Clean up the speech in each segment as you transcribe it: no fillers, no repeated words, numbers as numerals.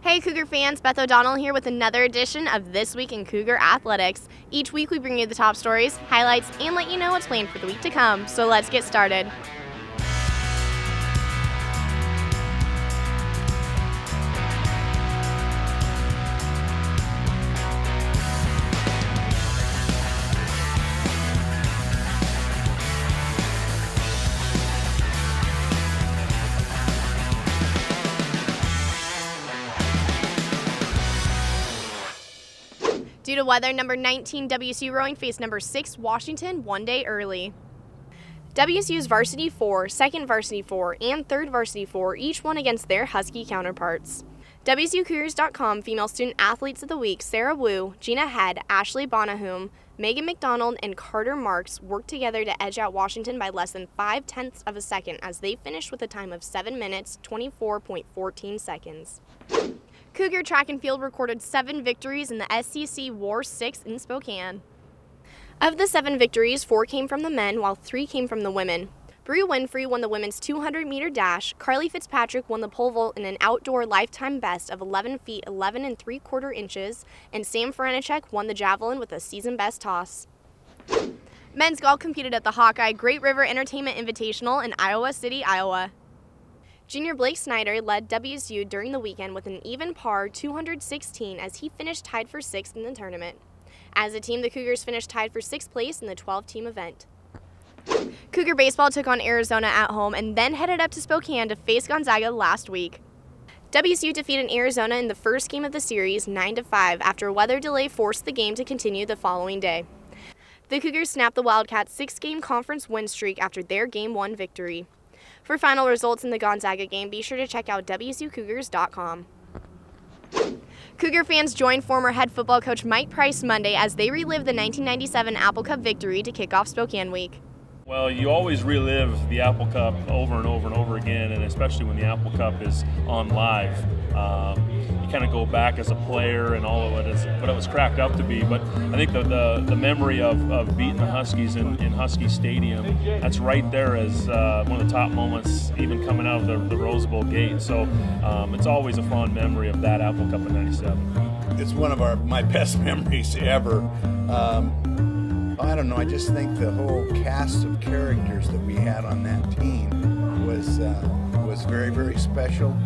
Hey Cougar fans, Beth O'Donnell here with another edition of This Week in Cougar Athletics. Each week we bring you the top stories, highlights, and let you know what's planned for the week to come. So let's get started. Due to weather, number 19 WSU rowing faced number 6 Washington one day early. WSU's Varsity 4, Second Varsity 4, and Third Varsity 4 each won against their Husky counterparts. WSUCougars.com Female Student Athletes of the Week Sarah Wu, Gina Head, Ashley Bonahum, Megan McDonald, and Carter Marks worked together to edge out Washington by less than 0.5 of a second as they finished with a time of 7 minutes, 24.14 seconds. Cougar Track and Field recorded 7 victories in the SEC War 6 in Spokane. Of the 7 victories, 4 came from the men, while 3 came from the women. Bree Winfrey won the women's 200-meter dash, Carly Fitzpatrick won the pole vault in an outdoor lifetime best of 11 feet 11 3/4 inches, and Sam Ferenicek won the javelin with a season best toss. Men's golf competed at the Hawkeye Great River Entertainment Invitational in Iowa City, Iowa. Junior Blake Snyder led WSU during the weekend with an even par 216 as he finished tied for 6th in the tournament. As a team, the Cougars finished tied for 6th place in the 12-team event. Cougar baseball took on Arizona at home and then headed up to Spokane to face Gonzaga last week. WSU defeated Arizona in the first game of the series 9-5 after a weather delay forced the game to continue the following day. The Cougars snapped the Wildcats' 6-game conference win streak after their Game 1 victory. For final results in the Gonzaga game, be sure to check out WSUCougars.com. Cougar fans joined former head football coach Mike Price Monday as they relived the 1997 Apple Cup victory to kick off Spokane Week. Well, you always relive the Apple Cup over and over and over again, and especially when the Apple Cup is on live. You kind of go back as a player and all of what it was cracked up to be. But I think the memory of beating the Huskies in Husky Stadium, that's right there as one of the top moments, even coming out of the Rose Bowl gate. So it's always a fond memory of that Apple Cup in '97. It's one of my best memories ever. I don't know, I just think the whole cast of characters that we had on that team was very, very special.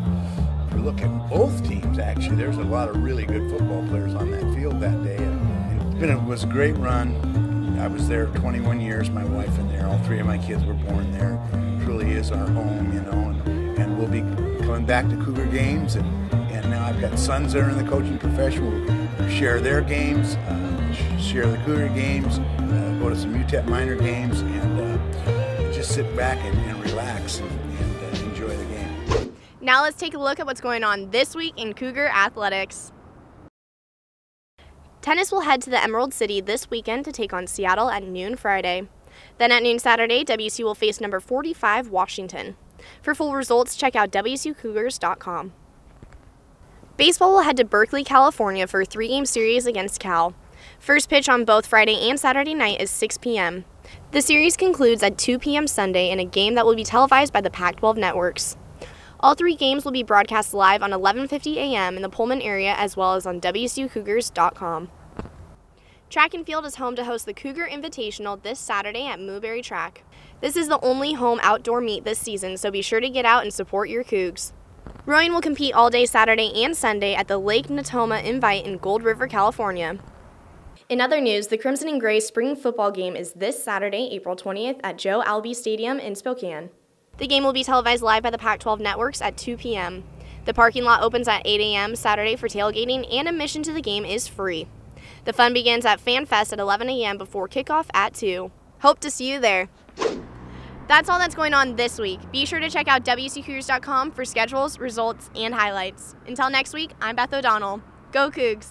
If you look at both teams, actually, there's a lot of really good football players on that field that day. And it was a great run. I was there 21 years, my wife in there. All 3 of my kids were born there. It truly is our home, you know, and we'll be coming back to Cougar games. And now I've got sons that are in the coaching profession. We'll share their games, share the Cougar games, go to some UTEP minor games, and just sit back and relax and enjoy the game. Now let's take a look at what's going on this week in Cougar Athletics. Tennis will head to the Emerald City this weekend to take on Seattle at noon Friday. Then at noon Saturday, WSU will face number 45 Washington. For full results, check out WSUCougars.com. Baseball will head to Berkeley, California for a 3-game series against Cal. First pitch on both Friday and Saturday night is 6 p.m. The series concludes at 2 p.m. Sunday in a game that will be televised by the Pac-12 networks. All 3 games will be broadcast live on 11:50 a.m. in the Pullman area as well as on WSUCougars.com. Track and Field is home to host the Cougar Invitational this Saturday at Mooberry Track. This is the only home outdoor meet this season, so be sure to get out and support your Cougs. Rowing will compete all day Saturday and Sunday at the Lake Natoma Invite in Gold River, California. In other news, the Crimson and Gray spring football game is this Saturday, April 20th at Joe Albee Stadium in Spokane. The game will be televised live by the Pac-12 networks at 2 p.m. The parking lot opens at 8 a.m. Saturday for tailgating, and admission to the game is free. The fun begins at Fan Fest at 11 a.m. before kickoff at 2. Hope to see you there. That's all that's going on this week. Be sure to check out WSUCougars.com for schedules, results, and highlights. Until next week, I'm Beth O'Donnell. Go Cougs!